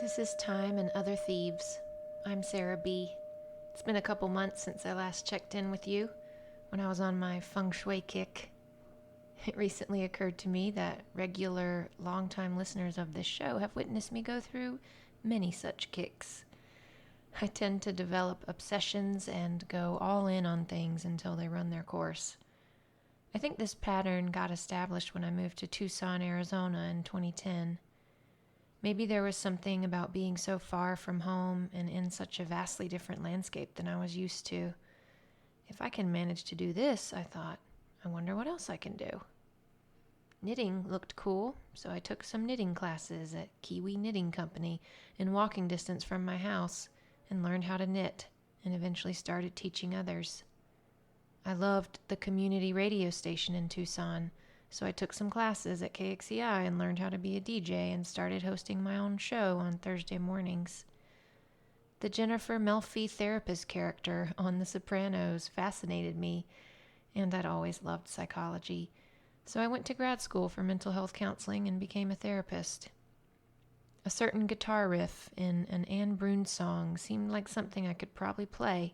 This is Time and Other Thieves. I'm Sarah B. It's been a couple months since I last checked in with you when I was on my feng shui kick. It recently occurred to me that regular, long-time listeners of this show have witnessed me go through many such kicks. I tend to develop obsessions and go all in on things until they run their course. I think this pattern got established when I moved to Tucson, Arizona in 2010. Maybe there was something about being so far from home and in such a vastly different landscape than I was used to. If I can manage to do this, I thought, I wonder what else I can do. Knitting looked cool, so I took some knitting classes at Kiwi Knitting Company in walking distance from my house and learned how to knit and eventually started teaching others. I loved the community radio station in Tucson, so I took some classes at KXCI and learned how to be a DJ and started hosting my own show on Thursday mornings. The Jennifer Melfi therapist character on The Sopranos fascinated me, and I'd always loved psychology, so I went to grad school for mental health counseling and became a therapist. A certain guitar riff in an Anne Brune song seemed like something I could probably play,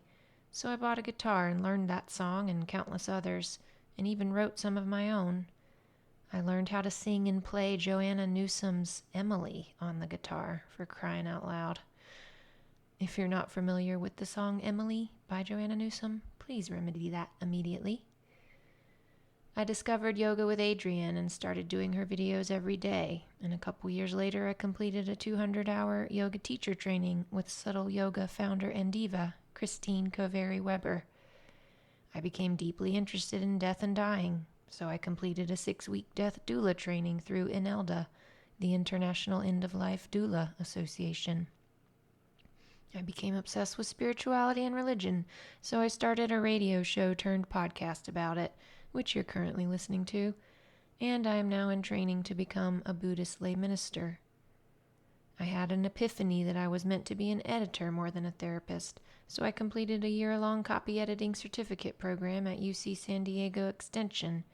so I bought a guitar and learned that song and countless others, and even wrote some of my own. I learned how to sing and play Joanna Newsom's Emily on the guitar, for crying out loud. If you're not familiar with the song Emily by Joanna Newsom, please remedy that immediately. I discovered yoga with Adrienne and started doing her videos every day, and a couple years later I completed a 200-hour yoga teacher training with Subtle Yoga founder and diva, Christine Coveri-Weber. I became deeply interested in death and dying, so I completed a 6-week death doula training through INELDA, the International End-of-Life Doula Association. I became obsessed with spirituality and religion, so I started a radio show turned podcast about it, which you're currently listening to, and I am now in training to become a Buddhist lay minister. I had an epiphany that I was meant to be an editor more than a therapist, so I completed a year-long copy editing certificate program at UC San Diego Extension,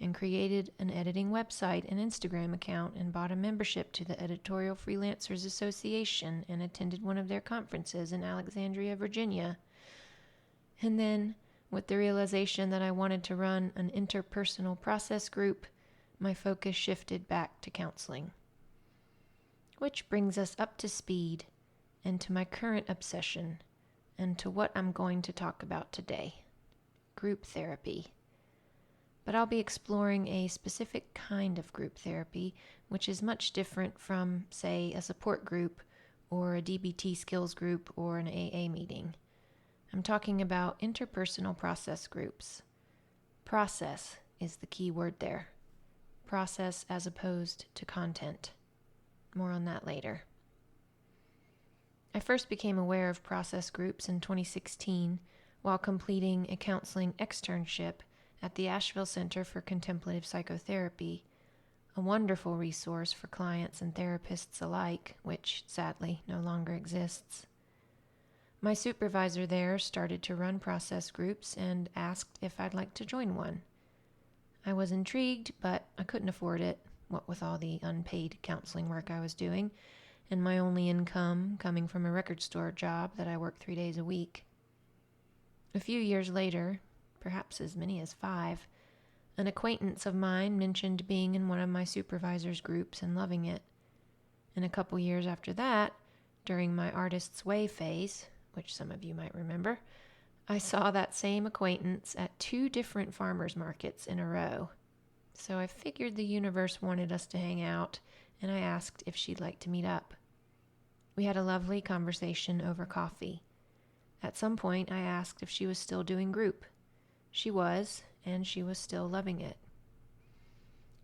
and created an editing website and Instagram account and bought a membership to the Editorial Freelancers Association and attended one of their conferences in Alexandria, Virginia. And then, with the realization that I wanted to run an interpersonal process group, my focus shifted back to counseling. Which brings us up to speed and to my current obsession and to what I'm going to talk about today, group therapy. But I'll be exploring a specific kind of group therapy, which is much different from, say, a support group or a DBT skills group or an AA meeting. I'm talking about interpersonal process groups. Process is the key word there. Process as opposed to content. More on that later. I first became aware of process groups in 2016 while completing a counseling externship at the Asheville Center for Contemplative Psychotherapy, a wonderful resource for clients and therapists alike, which sadly no longer exists. My supervisor there started to run process groups and asked if I'd like to join one. I was intrigued, but I couldn't afford it, what with all the unpaid counseling work I was doing, and my only income coming from a record store job that I worked 3 days a week. A few years later, perhaps as many as 5, an acquaintance of mine mentioned being in one of my supervisor's groups and loving it. And a couple years after that, during my Artist's Way phase, which some of you might remember, I saw that same acquaintance at 2 different farmers markets in a row. So I figured the universe wanted us to hang out, and I asked if she'd like to meet up. We had a lovely conversation over coffee. At some point, I asked if she was still doing group. She was, and she was still loving it.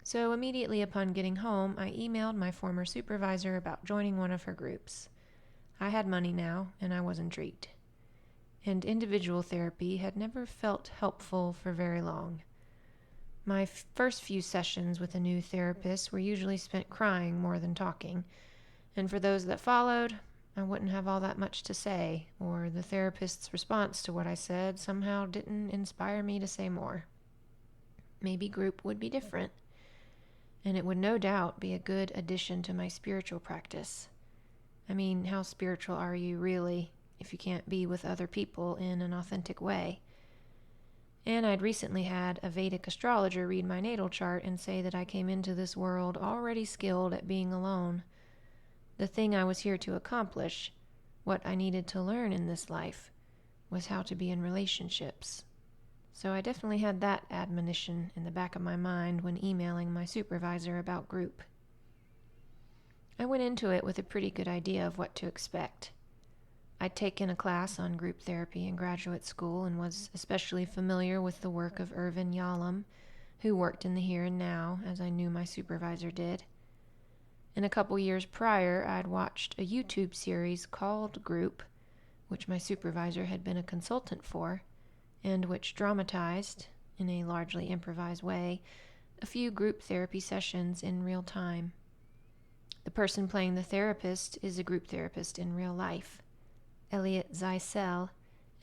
So immediately upon getting home, I emailed my former supervisor about joining one of her groups. I had money now, and I was intrigued. And individual therapy had never felt helpful for very long. My first few sessions with a new therapist were usually spent crying more than talking, and for those that followed, I wouldn't have all that much to say, or the therapist's response to what I said somehow didn't inspire me to say more. Maybe group would be different, and it would no doubt be a good addition to my spiritual practice. I mean, how spiritual are you really if you can't be with other people in an authentic way? And I'd recently had a Vedic astrologer read my natal chart and say that I came into this world already skilled at being alone. The thing I was here to accomplish, what I needed to learn in this life, was how to be in relationships. So I definitely had that admonition in the back of my mind when emailing my supervisor about group. I went into it with a pretty good idea of what to expect. I'd taken a class on group therapy in graduate school and was especially familiar with the work of Irvin Yalom, who worked in the here and now, as I knew my supervisor did. And a couple years prior, I'd watched a YouTube series called Group, which my supervisor had been a consultant for, and which dramatized, in a largely improvised way, a few group therapy sessions in real time. The person playing the therapist is a group therapist in real life, Elliot Zeisel,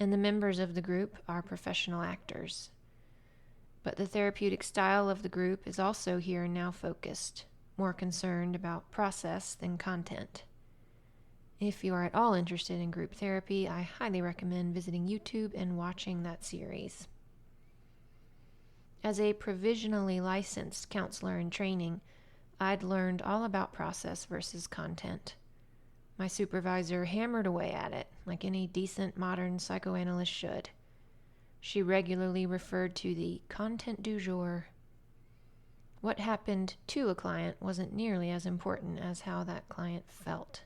and the members of the group are professional actors. But the therapeutic style of the group is also here and now focused, more concerned about process than content. If you are at all interested in group therapy, I highly recommend visiting YouTube and watching that series. As a provisionally licensed counselor in training, I'd learned all about process versus content. My supervisor hammered away at it, like any decent modern psychoanalyst should. She regularly referred to the content du jour. What happened to a client wasn't nearly as important as how that client felt.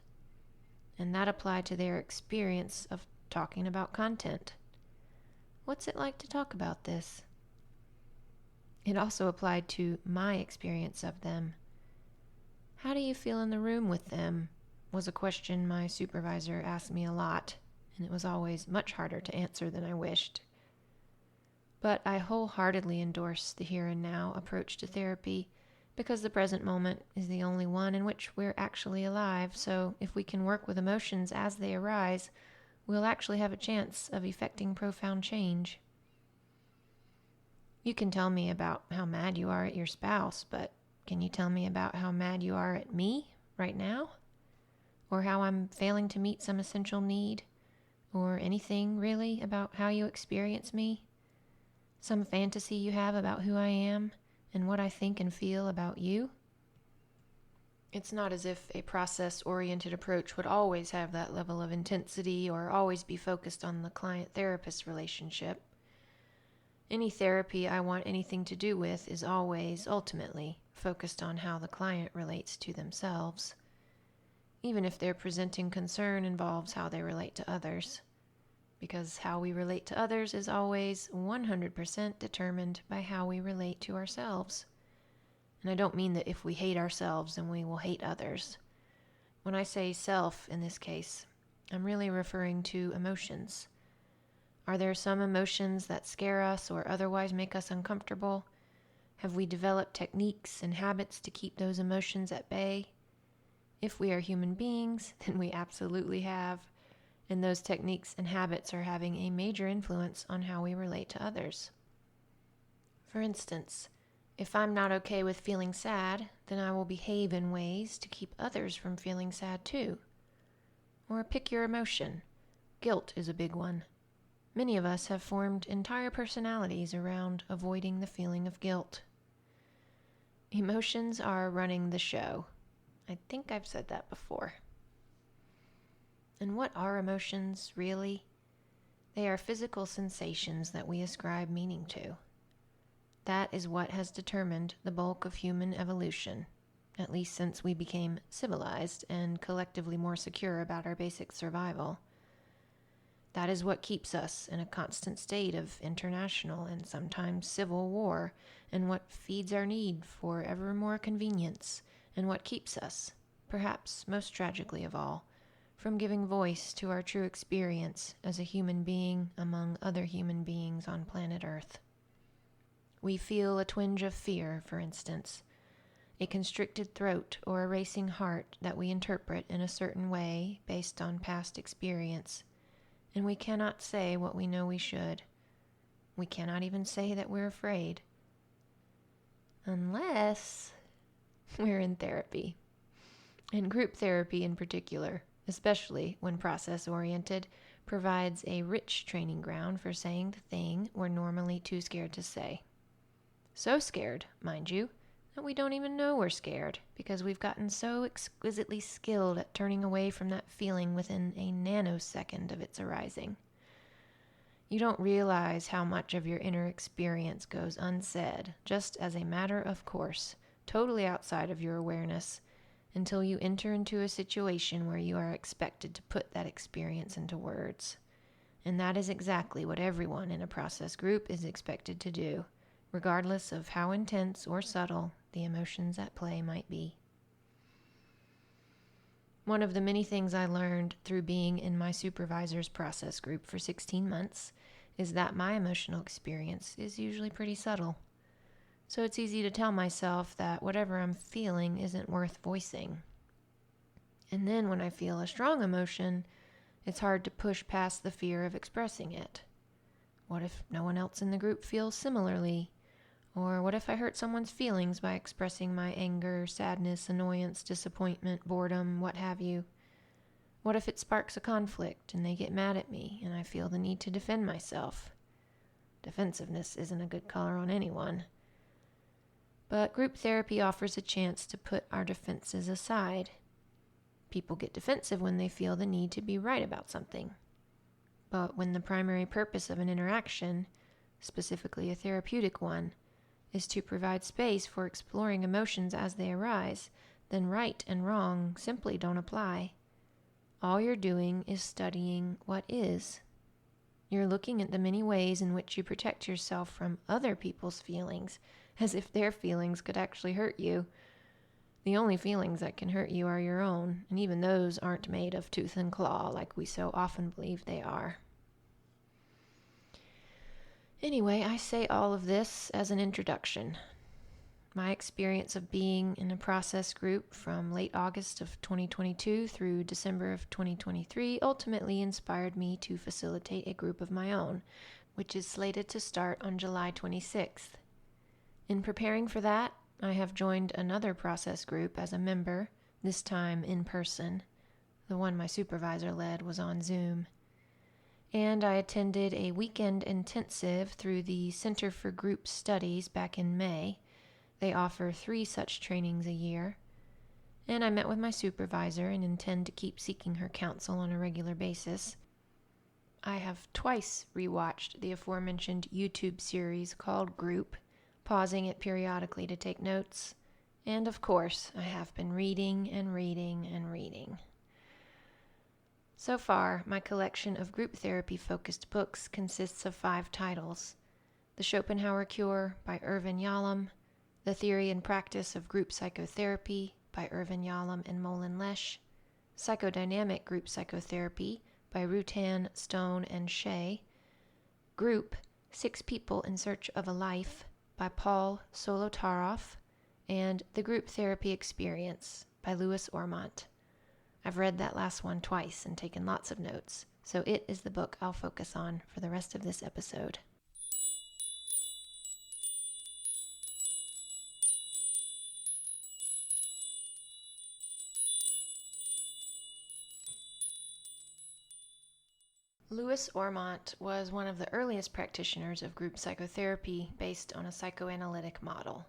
And that applied to their experience of talking about content. What's it like to talk about this? It also applied to my experience of them. How do you feel in the room with them? Was a question my supervisor asked me a lot, and it was always much harder to answer than I wished. But I wholeheartedly endorse the here and now approach to therapy because the present moment is the only one in which we're actually alive, so if we can work with emotions as they arise, we'll actually have a chance of effecting profound change. You can tell me about how mad you are at your spouse, but can you tell me about how mad you are at me right now? Or how I'm failing to meet some essential need? Or anything, really, about how you experience me? Some fantasy you have about who I am and what I think and feel about you? It's not as if a process-oriented approach would always have that level of intensity or always be focused on the client-therapist relationship. Any therapy I want anything to do with is always, ultimately, focused on how the client relates to themselves, even if their presenting concern involves how they relate to others, because how we relate to others is always 100% determined by how we relate to ourselves. And I don't mean that if we hate ourselves, then we will hate others. When I say self in this case, I'm really referring to emotions. Are there some emotions that scare us or otherwise make us uncomfortable? Have we developed techniques and habits to keep those emotions at bay? If we are human beings, then we absolutely have, and those techniques and habits are having a major influence on how we relate to others. For instance, if I'm not okay with feeling sad, then I will behave in ways to keep others from feeling sad too. Or pick your emotion. Guilt is a big one. Many of us have formed entire personalities around avoiding the feeling of guilt. Emotions are running the show. I think I've said that before. And what are emotions, really? They are physical sensations that we ascribe meaning to. That is what has determined the bulk of human evolution, at least since we became civilized and collectively more secure about our basic survival. That is what keeps us in a constant state of international and sometimes civil war, and what feeds our need for ever more convenience, and what keeps us, perhaps most tragically of all, from giving voice to our true experience as a human being among other human beings on planet Earth. We feel a twinge of fear, for instance, a constricted throat or a racing heart that we interpret in a certain way based on past experience, and we cannot say what we know we should. We cannot even say that we're afraid. Unless we're in therapy, and group therapy in particular, especially when process-oriented, provides a rich training ground for saying the thing we're normally too scared to say. So scared, mind you, that we don't even know we're scared because we've gotten so exquisitely skilled at turning away from that feeling within a nanosecond of its arising. You don't realize how much of your inner experience goes unsaid, just as a matter of course, totally outside of your awareness, until you enter into a situation where you are expected to put that experience into words. And that is exactly what everyone in a process group is expected to do, regardless of how intense or subtle the emotions at play might be. One of the many things I learned through being in my supervisor's process group for 16 months is that my emotional experience is usually pretty subtle. So it's easy to tell myself that whatever I'm feeling isn't worth voicing. And then when I feel a strong emotion, it's hard to push past the fear of expressing it. What if no one else in the group feels similarly? Or what if I hurt someone's feelings by expressing my anger, sadness, annoyance, disappointment, boredom, what have you? What if it sparks a conflict and they get mad at me and I feel the need to defend myself? Defensiveness isn't a good color on anyone. But group therapy offers a chance to put our defenses aside. People get defensive when they feel the need to be right about something. But when the primary purpose of an interaction, specifically a therapeutic one, is to provide space for exploring emotions as they arise, then right and wrong simply don't apply. All you're doing is studying what is. You're looking at the many ways in which you protect yourself from other people's feelings, as if their feelings could actually hurt you. The only feelings that can hurt you are your own, and even those aren't made of tooth and claw like we so often believe they are. Anyway, I say all of this as an introduction. My experience of being in a process group from late August of 2022 through December of 2023 ultimately inspired me to facilitate a group of my own, which is slated to start on July 26th. In preparing for that, I have joined another process group as a member, this time in person. The one my supervisor led was on Zoom. And I attended a weekend intensive through the Center for Group Studies back in May. They offer 3 such trainings a year. And I met with my supervisor and intend to keep seeking her counsel on a regular basis. I have twice rewatched the aforementioned YouTube series called Group, pausing it periodically to take notes. And of course, I have been reading and reading and reading. So far, my collection of group therapy-focused books consists of 5 titles: The Schopenhauer Cure by Irvin Yalom, The Theory and Practice of Group Psychotherapy by Irvin Yalom and Molin Lesh, Psychodynamic Group Psychotherapy by Rutan, Stone, and Shea, Group, 6 People in Search of a Life by Paul Solotaroff, and The Group Therapy Experience by Louis Ormont. I've read that last one twice and taken lots of notes, so it is the book I'll focus on for the rest of this episode. Louis Ormont was one of the earliest practitioners of group psychotherapy based on a psychoanalytic model.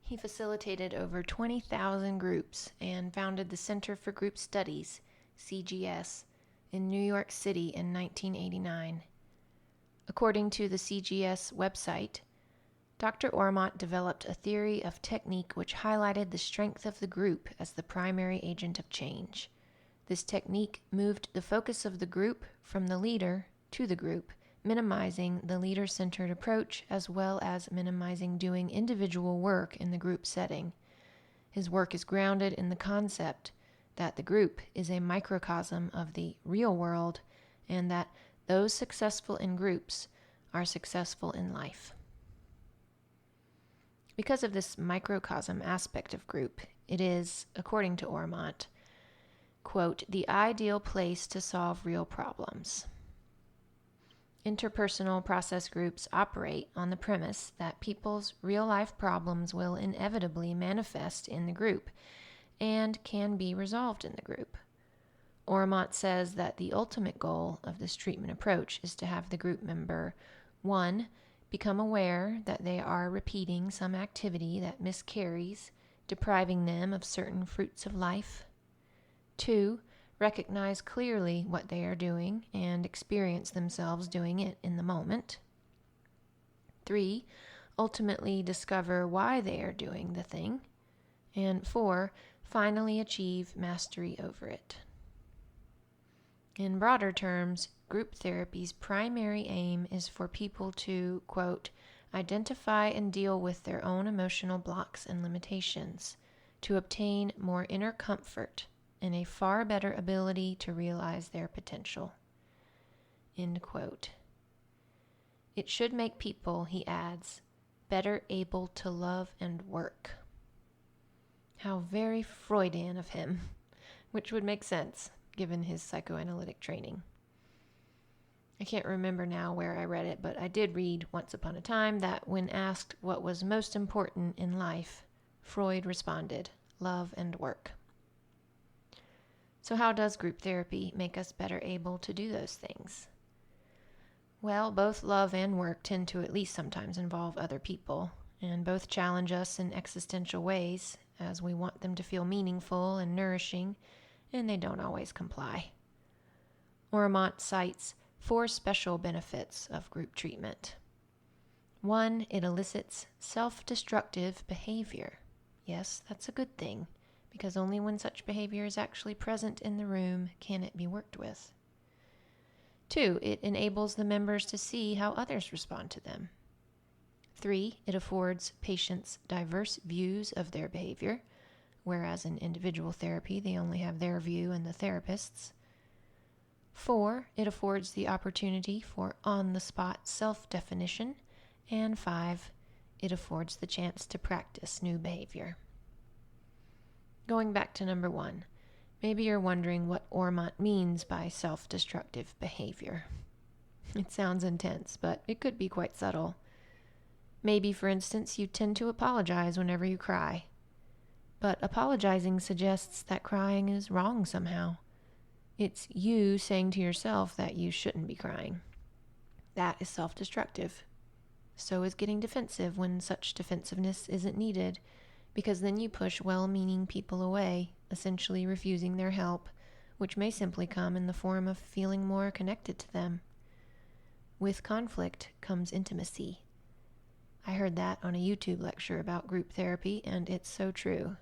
He facilitated over 20,000 groups and founded the Center for Group Studies, CGS, in New York City in 1989. According to the CGS website, Dr. Ormont developed a theory of technique which highlighted the strength of the group as the primary agent of change. This technique moved the focus of the group from the leader to the group, minimizing the leader-centered approach as well as minimizing doing individual work in the group setting. His work is grounded in the concept that the group is a microcosm of the real world and that those successful in groups are successful in life. Because of this microcosm aspect of group, it is, according to Ormont, quote, the ideal place to solve real problems. Interpersonal process groups operate on the premise that people's real-life problems will inevitably manifest in the group and can be resolved in the group. Ormont says that the ultimate goal of this treatment approach is to have the group member, 1, become aware that they are repeating some activity that miscarries, depriving them of certain fruits of life. 2, recognize clearly what they are doing and experience themselves doing it in the moment. 3, ultimately discover why they are doing the thing. And 4, finally achieve mastery over it. In broader terms, group therapy's primary aim is for people to, quote, identify and deal with their own emotional blocks and limitations, to obtain more inner comfort and a far better ability to realize their potential, end quote. It should make people, he adds, better able to love and work. How very Freudian of him, which would make sense given his psychoanalytic training. I can't remember now where I read it, but I did read once upon a time that when asked what was most important in life, Freud responded, love and work. So how does group therapy make us better able to do those things? Well, both love and work tend to at least sometimes involve other people, and both challenge us in existential ways, as we want them to feel meaningful and nourishing, and they don't always comply. Ormont cites 4 special benefits of group treatment. 1, it elicits self-destructive behavior. Yes, that's a good thing, because only when such behavior is actually present in the room can it be worked with. 2, it enables the members to see how others respond to them. 3, it affords patients diverse views of their behavior, whereas in individual therapy they only have their view and the therapist's. 4, it affords the opportunity for on-the-spot self-definition. And 5, it affords the chance to practice new behavior. Going back to number 1, maybe you're wondering what Ormont means by self-destructive behavior. It sounds intense, but it could be quite subtle. Maybe, for instance, you tend to apologize whenever you cry. But apologizing suggests that crying is wrong somehow. It's you saying to yourself that you shouldn't be crying. That is self-destructive. So is getting defensive when such defensiveness isn't needed, because then you push well-meaning people away, essentially refusing their help, which may simply come in the form of feeling more connected to them. With conflict comes intimacy. I heard that on a YouTube lecture about group therapy, and it's so true.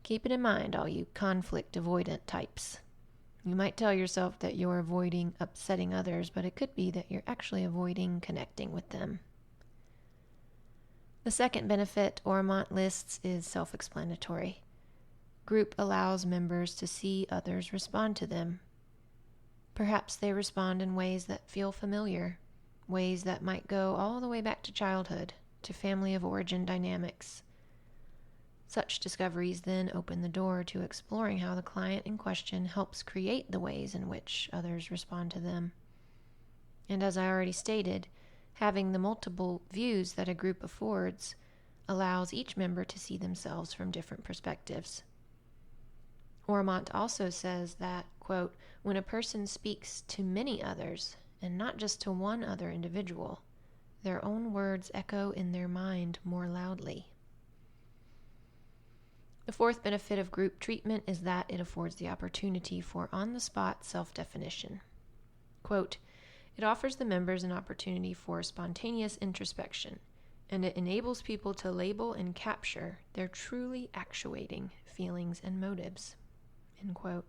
Keep it in mind, all you conflict-avoidant types. You might tell yourself that you're avoiding upsetting others, but it could be that you're actually avoiding connecting with them. The second benefit Ormont lists is self-explanatory. Group allows members to see others respond to them. Perhaps they respond in ways that feel familiar, ways that might go all the way back to childhood, to family of origin dynamics. Such discoveries then open the door to exploring how the client in question helps create the ways in which others respond to them. And as I already stated, having the multiple views that a group affords allows each member to see themselves from different perspectives. Ormont also says that, quote, when a person speaks to many others, and not just to one other individual, their own words echo in their mind more loudly. The fourth benefit of group treatment is that it affords the opportunity for on-the-spot self-definition. Quote, it offers the members an opportunity for spontaneous introspection, and it enables people to label and capture their truly actuating feelings and motives. End quote.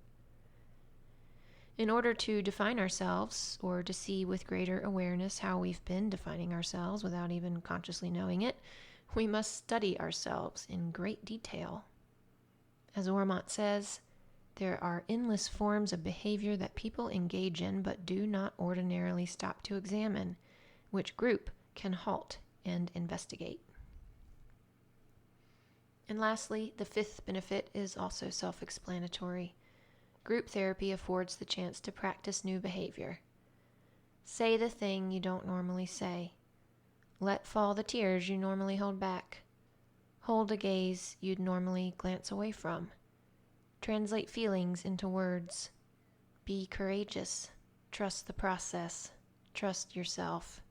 In order to define ourselves, or to see with greater awareness how we've been defining ourselves without even consciously knowing it, we must study ourselves in great detail. As Ormont says, there are endless forms of behavior that people engage in but do not ordinarily stop to examine, which group can halt and investigate. And lastly, the fifth benefit is also self-explanatory. Group therapy affords the chance to practice new behavior. Say the thing you don't normally say. Let fall the tears you normally hold back. Hold a gaze you'd normally glance away from. Translate feelings into words. Be courageous. Trust the process. Trust yourself.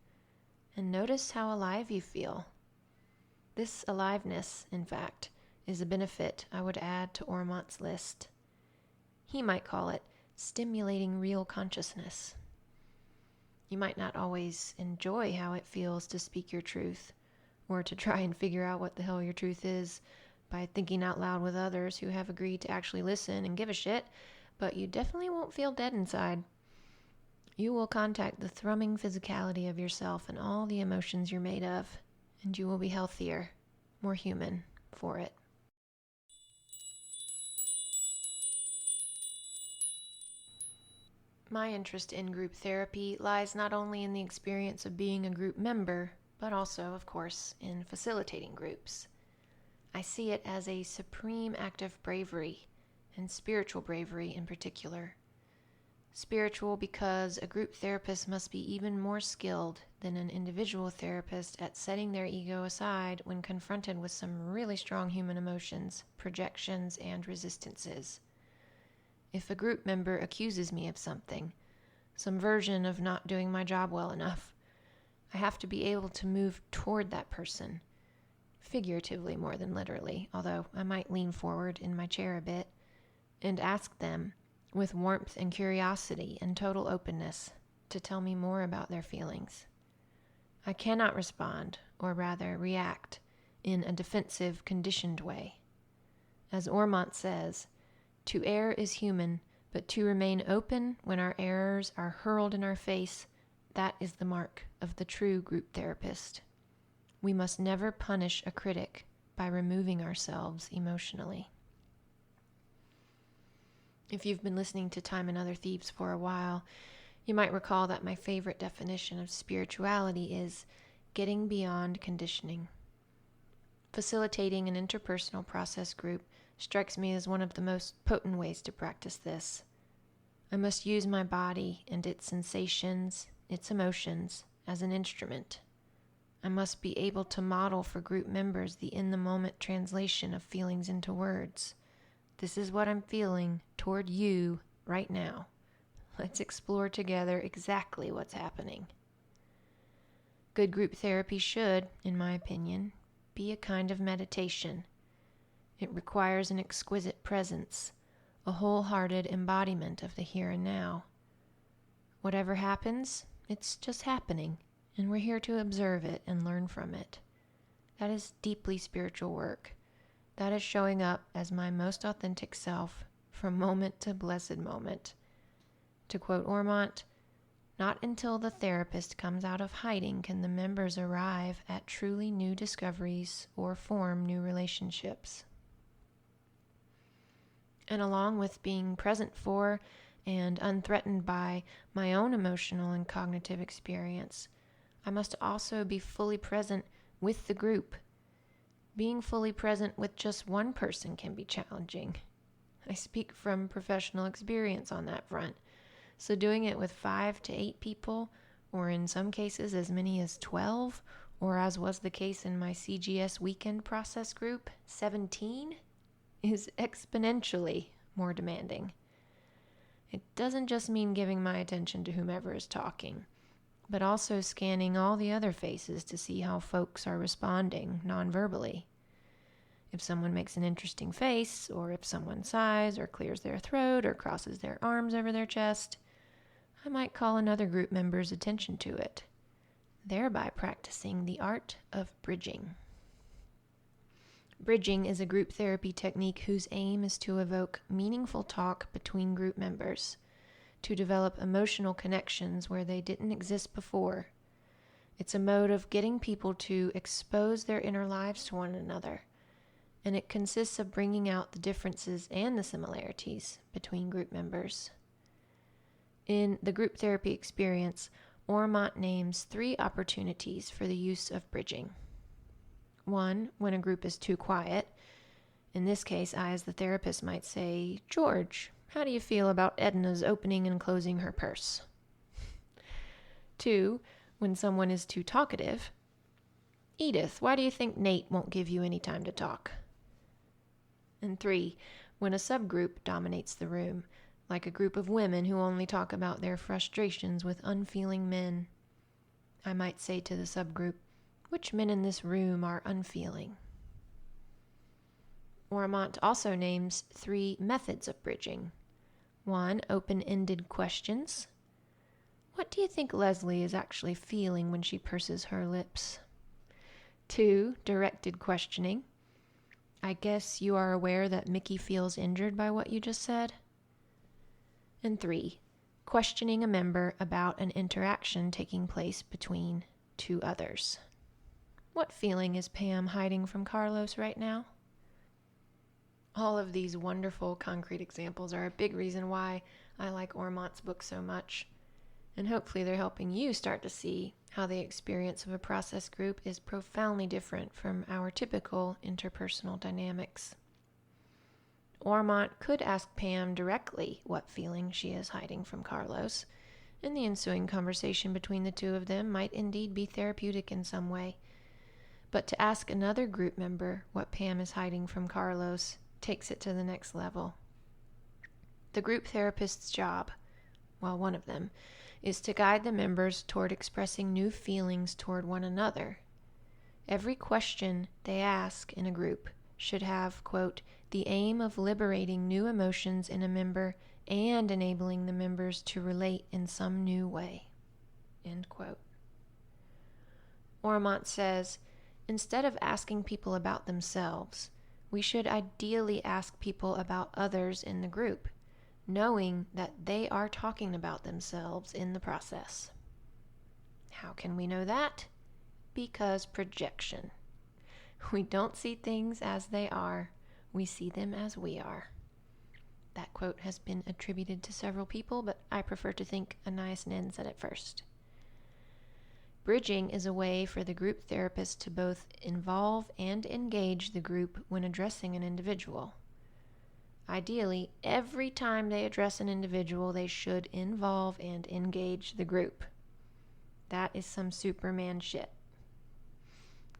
And notice how alive you feel. This aliveness, in fact, is a benefit I would add to Ormont's list. He might call it stimulating real consciousness. You might not always enjoy how it feels to speak your truth, or to try and figure out what the hell your truth is by thinking out loud with others who have agreed to actually listen and give a shit, but you definitely won't feel dead inside. You will contact the thrumming physicality of yourself and all the emotions you're made of, and you will be healthier, more human for it. My interest in group therapy lies not only in the experience of being a group member, but also, of course, in facilitating groups. I see it as a supreme act of bravery, and spiritual bravery in particular. Spiritual because a group therapist must be even more skilled than an individual therapist at setting their ego aside when confronted with some really strong human emotions, projections, and resistances. If a group member accuses me of something, some version of not doing my job well enough, I have to be able to move toward that person, figuratively more than literally, although I might lean forward in my chair a bit, and ask them, with warmth and curiosity and total openness, to tell me more about their feelings. I cannot respond, or rather react, in a defensive, conditioned way. As Ormont says, to err is human, but to remain open when our errors are hurled in our face, that is the mark of the true group therapist. We must never punish a critic by removing ourselves emotionally. If you've been listening to Time and Other Thieves for a while, you might recall that my favorite definition of spirituality is getting beyond conditioning. Facilitating an interpersonal process group strikes me as one of the most potent ways to practice this. I must use my body and its sensations, its emotions, as an instrument. I must be able to model for group members the in-the-moment translation of feelings into words. This is what I'm feeling toward you right now. Let's explore together exactly what's happening. Good group therapy should, in my opinion, be a kind of meditation. It requires an exquisite presence, a wholehearted embodiment of the here and now. Whatever happens, it's just happening, and we're here to observe it and learn from it. That is deeply spiritual work. That is showing up as my most authentic self from moment to blessed moment. To quote Ormont, not until the therapist comes out of hiding can the members arrive at truly new discoveries or form new relationships. And along with being present for and unthreatened by my own emotional and cognitive experience, I must also be fully present with the group. Being fully present with just one person can be challenging. I speak from professional experience on that front, so doing it with 5 to 8 people, or in some cases as many as 12, or as was the case in my CGS weekend process group, 17, is exponentially more demanding. It doesn't just mean giving my attention to whomever is talking, but also scanning all the other faces to see how folks are responding non-verbally. If someone makes an interesting face, or if someone sighs or clears their throat or crosses their arms over their chest, I might call another group member's attention to it, thereby practicing the art of bridging. Bridging is a group therapy technique whose aim is to evoke meaningful talk between group members, to develop emotional connections where they didn't exist before. It's a mode of getting people to expose their inner lives to one another, and it consists of bringing out the differences and the similarities between group members. In the group therapy experience, Ormont names 3 opportunities for the use of bridging. 1, when a group is too quiet. In this case, I as the therapist might say, "George, how do you feel about Edna's opening and closing her purse?" 2, when someone is too talkative. "Edith, why do you think Nate won't give you any time to talk?" And 3, when a subgroup dominates the room, like a group of women who only talk about their frustrations with unfeeling men. I might say to the subgroup, which men in this room are unfeeling? Ormont also names 3 methods of bridging. 1, open-ended questions. What do you think Leslie is actually feeling when she purses her lips? 2, directed questioning. I guess you are aware that Mickey feels injured by what you just said? And 3, questioning a member about an interaction taking place between 2 others. What feeling is Pam hiding from Carlos right now? All of these wonderful concrete examples are a big reason why I like Ormont's book so much, and hopefully they're helping you start to see how the experience of a process group is profoundly different from our typical interpersonal dynamics. Ormont could ask Pam directly what feeling she is hiding from Carlos, and the ensuing conversation between the 2 of them might indeed be therapeutic in some way. But to ask another group member what Pam is hiding from Carlos takes it to the next level. The group therapist's job, well, one of them, is to guide the members toward expressing new feelings toward one another. Every question they ask in a group should have, quote, the aim of liberating new emotions in a member and enabling the members to relate in some new way, end quote. Ormont says, instead of asking people about themselves, we should ideally ask people about others in the group, knowing that they are talking about themselves in the process. How can we know that? Because projection. We don't see things as they are, we see them as we are. That quote has been attributed to several people, but I prefer to think Anais Nin said it first. Bridging is a way for the group therapist to both involve and engage the group when addressing an individual. Ideally, every time they address an individual, they should involve and engage the group. That is some Superman shit.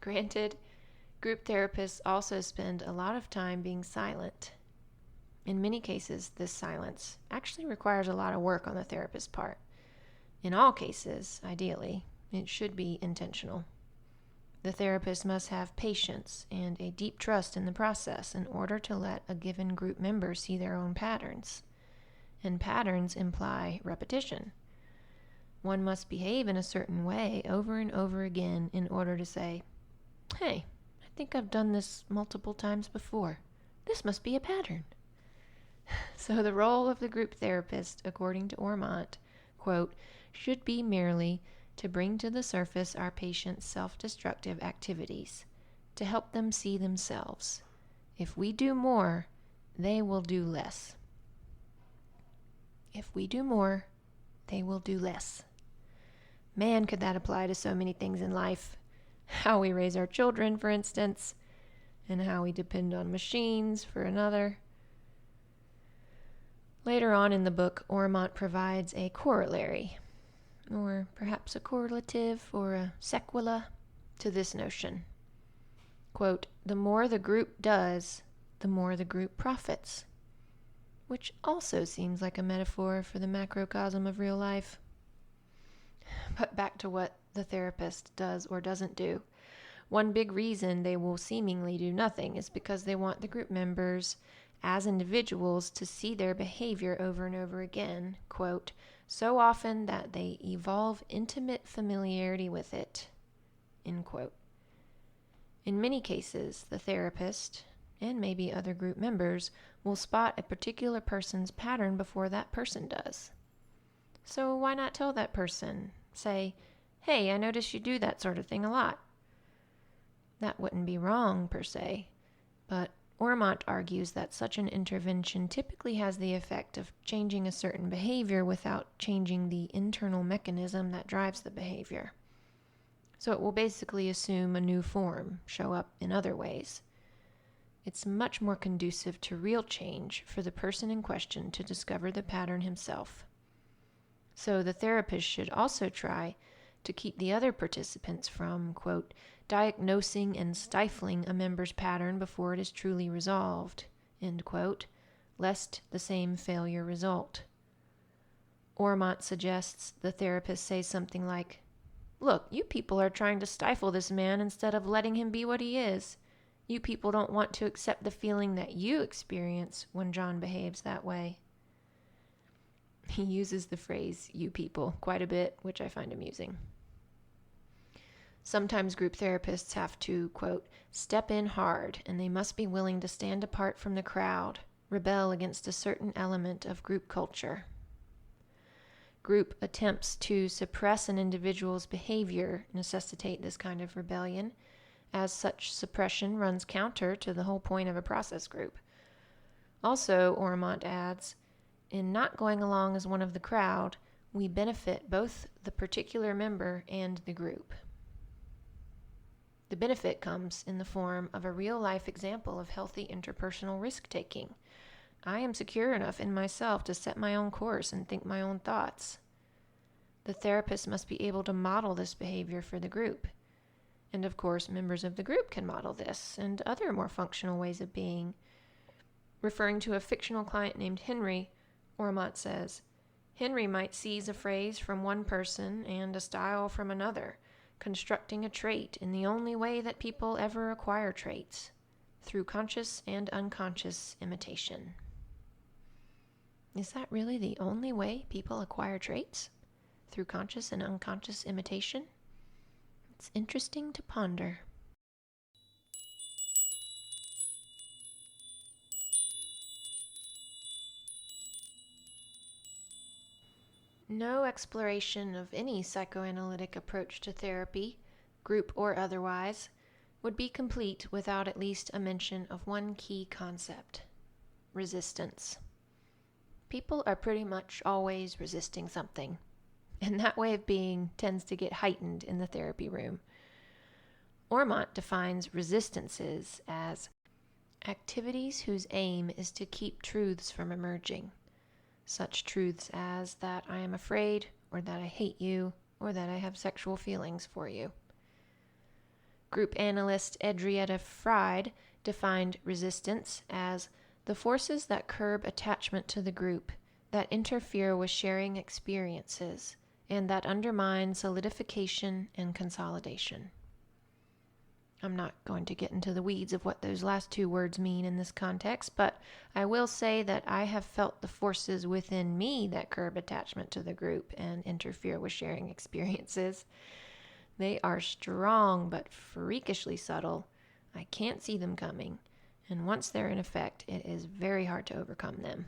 Granted, group therapists also spend a lot of time being silent. In many cases, this silence actually requires a lot of work on the therapist's part. In all cases, ideally, it should be intentional. The therapist must have patience and a deep trust in the process in order to let a given group member see their own patterns. And patterns imply repetition. One must behave in a certain way over and over again in order to say, hey, I think I've done this multiple times before. This must be a pattern. So the role of the group therapist, according to Ormont, quote, should be merely to bring to the surface our patients' self-destructive activities, to help them see themselves. If we do more, they will do less. If we do more, they will do less. Man, could that apply to so many things in life. How we raise our children, for instance, and how we depend on machines, for another. Later on in the book, Ormont provides a corollary, or perhaps a correlative or a sequela to this notion. Quote, the more the group does, the more the group profits, which also seems like a metaphor for the macrocosm of real life. But back to what the therapist does or doesn't do. One big reason they will seemingly do nothing is because they want the group members as individuals to see their behavior over and over again, quote, so often that they evolve intimate familiarity with it, end quote. In many cases, the therapist, and maybe other group members, will spot a particular person's pattern before that person does. So why not tell that person? Say, hey, I notice you do that sort of thing a lot. That wouldn't be wrong, per se, but Ormont argues that such an intervention typically has the effect of changing a certain behavior without changing the internal mechanism that drives the behavior. So it will basically assume a new form, show up in other ways. It's much more conducive to real change for the person in question to discover the pattern himself. So the therapist should also try to keep the other participants from, quote, diagnosing and stifling a member's pattern before it is truly resolved, end quote, lest the same failure result. Ormont suggests the therapist say something like, "Look, you people are trying to stifle this man instead of letting him be what he is. You people don't want to accept the feeling that you experience when John behaves that way." He uses the phrase "you people" quite a bit, which I find amusing. Sometimes group therapists have to, quote, "step in hard, and they must be willing to stand apart from the crowd, rebel against a certain element of group culture." Group attempts to suppress an individual's behavior necessitate this kind of rebellion, as such suppression runs counter to the whole point of a process group. Also, Ormont adds, in not going along as one of the crowd, we benefit both the particular member and the group. The benefit comes in the form of a real-life example of healthy interpersonal risk-taking. I am secure enough in myself to set my own course and think my own thoughts. The therapist must be able to model this behavior for the group. And of course, members of the group can model this and other more functional ways of being. Referring to a fictional client named Henry, Ormont says, Henry might seize a phrase from one person and a style from another, constructing a trait in the only way that people ever acquire traits, through conscious and unconscious imitation. Is that really the only way people acquire traits? Through conscious and unconscious imitation? It's interesting to ponder. No exploration of any psychoanalytic approach to therapy, group or otherwise, would be complete without at least a mention of one key concept: resistance. People are pretty much always resisting something, and that way of being tends to get heightened in the therapy room. Ormont defines resistances as activities whose aim is to keep truths from emerging. Such truths as that I am afraid, or that I hate you, or that I have sexual feelings for you. Group analyst Adrietta Fried defined resistance as the forces that curb attachment to the group, that interfere with sharing experiences, and that undermine solidification and consolidation. I'm not going to get into the weeds of what those last two words mean in this context, but I will say that I have felt the forces within me that curb attachment to the group and interfere with sharing experiences. They are strong but freakishly subtle. I can't see them coming, and once they're in effect, it is very hard to overcome them.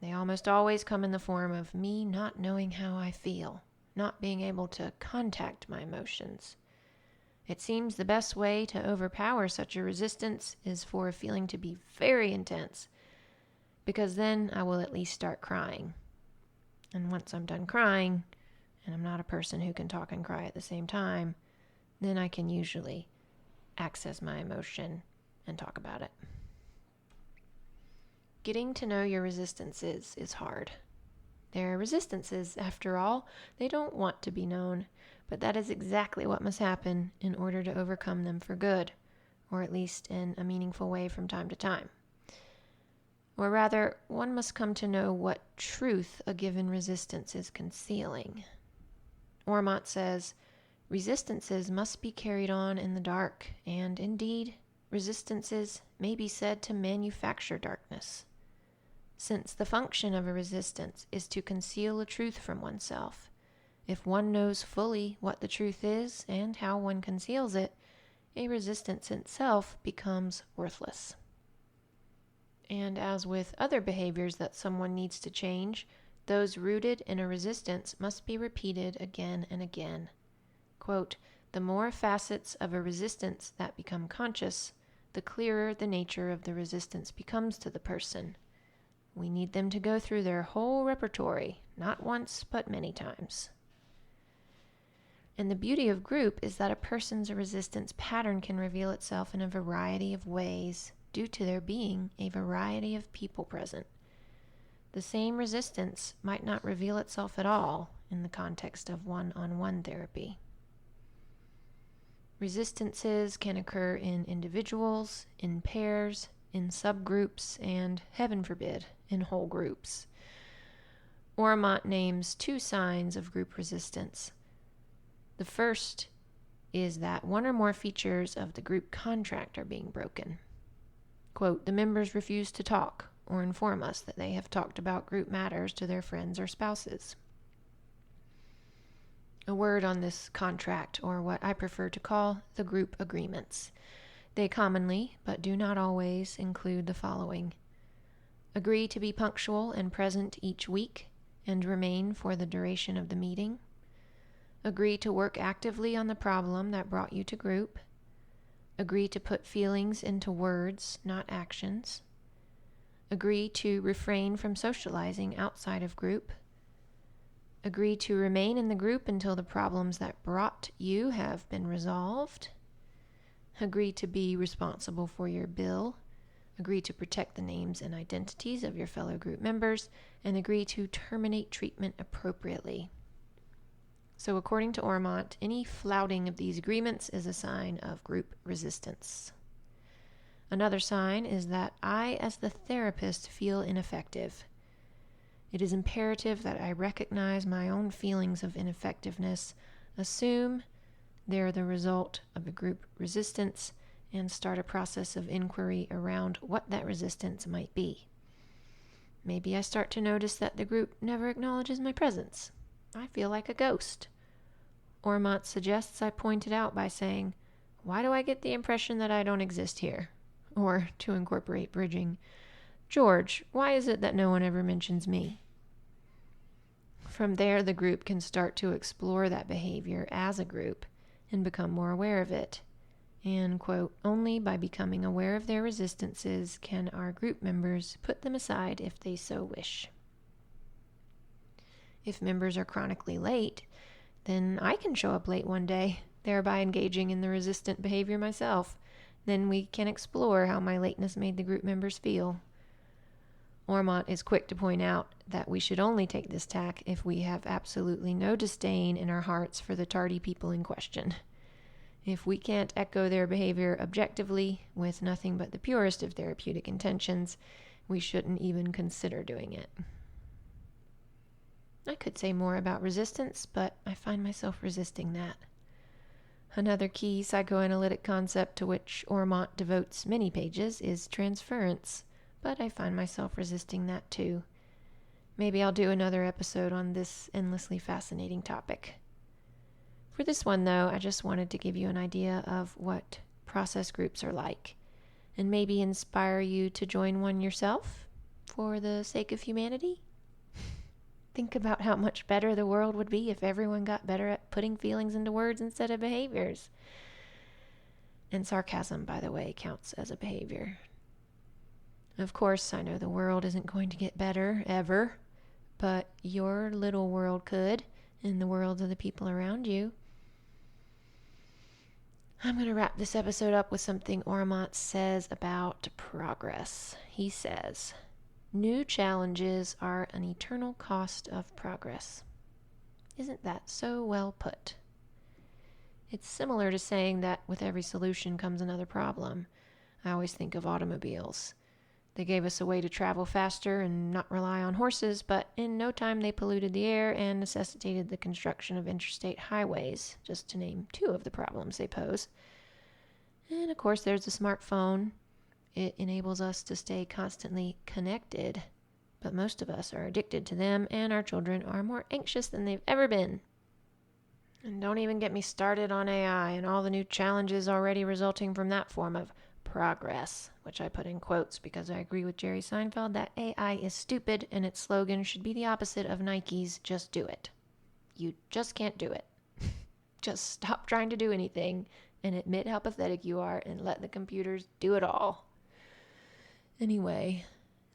They almost always come in the form of me not knowing how I feel, not being able to contact my emotions. It seems the best way to overpower such a resistance is for a feeling to be very intense, because then I will at least start crying. And once I'm done crying, and I'm not a person who can talk and cry at the same time, then I can usually access my emotion and talk about it. Getting to know your resistances is hard. They're resistances, after all. They don't want to be known, but that is exactly what must happen in order to overcome them for good, or at least in a meaningful way from time to time. Or rather, one must come to know what truth a given resistance is concealing. Ormont says, resistances must be carried on in the dark, and indeed, resistances may be said to manufacture darkness. Since the function of a resistance is to conceal a truth from oneself, if one knows fully what the truth is and how one conceals it, a resistance itself becomes worthless. And as with other behaviors that someone needs to change, those rooted in a resistance must be repeated again and again. Quote, the more facets of a resistance that become conscious, the clearer the nature of the resistance becomes to the person. We need them to go through their whole repertory, not once, but many times. And the beauty of group is that a person's resistance pattern can reveal itself in a variety of ways due to there being a variety of people present. The same resistance might not reveal itself at all in the context of one-on-one therapy. Resistances can occur in individuals, in pairs, in subgroups, and, heaven forbid, in whole groups. Ormont names 2 signs of group resistance. The first is that one or more features of the group contract are being broken. Quote, the members refuse to talk or inform us that they have talked about group matters to their friends or spouses. A word on this contract, or what I prefer to call the group agreements. They commonly, but do not always, include the following. Agree to be punctual and present each week and remain for the duration of the meeting. Agree to work actively on the problem that brought you to group. Agree to put feelings into words, not actions. Agree to refrain from socializing outside of group. Agree to remain in the group until the problems that brought you have been resolved. Agree to be responsible for your bill. Agree to protect the names and identities of your fellow group members, and agree to terminate treatment appropriately. So according to Ormont, any flouting of these agreements is a sign of group resistance. Another sign is that I, as the therapist, feel ineffective. It is imperative that I recognize my own feelings of ineffectiveness, assume they're the result of a group resistance, and start a process of inquiry around what that resistance might be. Maybe I start to notice that the group never acknowledges my presence. I feel like a ghost. Ormont suggests I point it out by saying, why do I get the impression that I don't exist here? Or, to incorporate bridging, George, why is it that no one ever mentions me? From there, the group can start to explore that behavior as a group and become more aware of it. And, quote, only by becoming aware of their resistances can our group members put them aside if they so wish. If members are chronically late, then I can show up late one day, thereby engaging in the resistant behavior myself. Then we can explore how my lateness made the group members feel. Ormont is quick to point out that we should only take this tack if we have absolutely no disdain in our hearts for the tardy people in question. If we can't echo their behavior objectively, with nothing but the purest of therapeutic intentions, we shouldn't even consider doing it. I could say more about resistance, but I find myself resisting that. Another key psychoanalytic concept to which Ormont devotes many pages is transference, but I find myself resisting that too. Maybe I'll do another episode on this endlessly fascinating topic. For this one, though, I just wanted to give you an idea of what process groups are like, and maybe inspire you to join one yourself for the sake of humanity. Think about how much better the world would be if everyone got better at putting feelings into words instead of behaviors. And sarcasm, by the way, counts as a behavior. Of course, I know the world isn't going to get better, ever, but your little world could, and the worlds of the people around you. I'm going to wrap this episode up with something Ormont says about progress. He says, new challenges are an eternal cost of progress. Isn't that so well put? It's similar to saying that with every solution comes another problem. I always think of automobiles. They gave us a way to travel faster and not rely on horses, but in no time they polluted the air and necessitated the construction of interstate highways, just to name 2 of the problems they pose. And of course there's the smartphone. It enables us to stay constantly connected, but most of us are addicted to them, and our children are more anxious than they've ever been. And don't even get me started on AI and all the new challenges already resulting from that form of progress, which I put in quotes because I agree with Jerry Seinfeld that AI is stupid and its slogan should be the opposite of Nike's just do it. You just can't do it. Just stop trying to do anything and admit how pathetic you are and let the computers do it all. Anyway,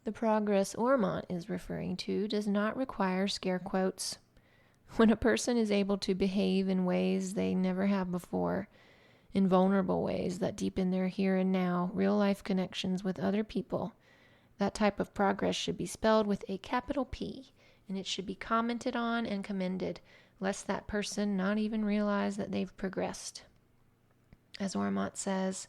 the progress Ormont is referring to does not require scare quotes. When a person is able to behave in ways they never have before, in vulnerable ways that deepen their here and now, real-life connections with other people, that type of progress should be spelled with a capital P, and it should be commented on and commended, lest that person not even realize that they've progressed. As Ormont says,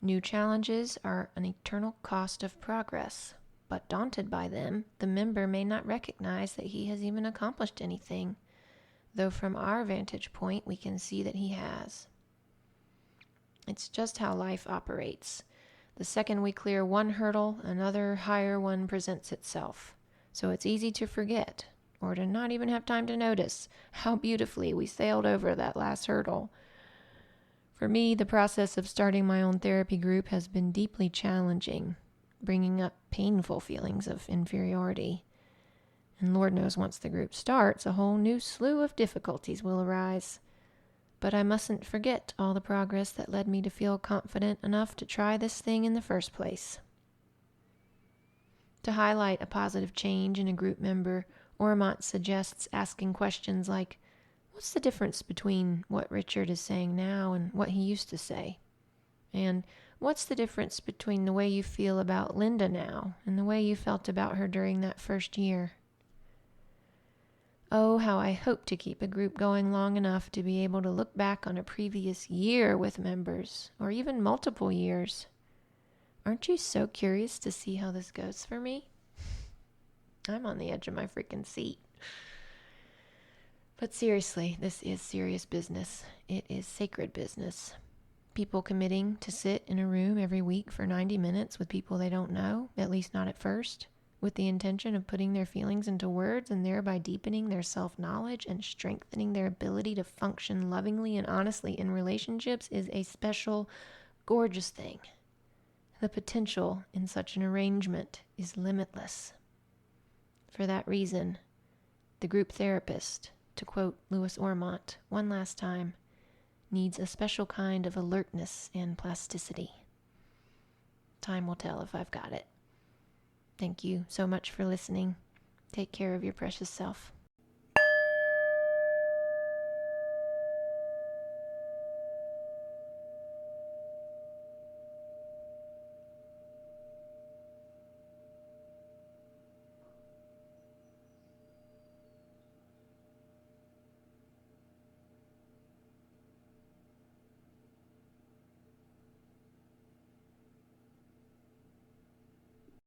New challenges are an eternal cost of progress, but daunted by them, the member may not recognize that he has even accomplished anything, though from our vantage point we can see that he has. It's just how life operates. The second we clear one hurdle, another higher one presents itself. So it's easy to forget, or to not even have time to notice, how beautifully we sailed over that last hurdle. For me, the process of starting my own therapy group has been deeply challenging, bringing up painful feelings of inferiority. And Lord knows once the group starts, a whole new slew of difficulties will arise. But I mustn't forget all the progress that led me to feel confident enough to try this thing in the first place. To highlight a positive change in a group member, Ormont suggests asking questions like, what's the difference between what Richard is saying now and what he used to say? And what's the difference between the way you feel about Linda now and the way you felt about her during that first year? Oh, how I hope to keep a group going long enough to be able to look back on a previous year with members, or even multiple years. Aren't you so curious to see how this goes for me? I'm on the edge of my freaking seat. But seriously, this is serious business. It is sacred business. People committing to sit in a room every week for 90 minutes with people they don't know, at least not at first, with the intention of putting their feelings into words and thereby deepening their self-knowledge and strengthening their ability to function lovingly and honestly in relationships is a special, gorgeous thing. The potential in such an arrangement is limitless. For that reason, the group therapist, to quote Louis Ormont one last time, needs a special kind of alertness and plasticity. Time will tell if I've got it. Thank you so much for listening. Take care of your precious self.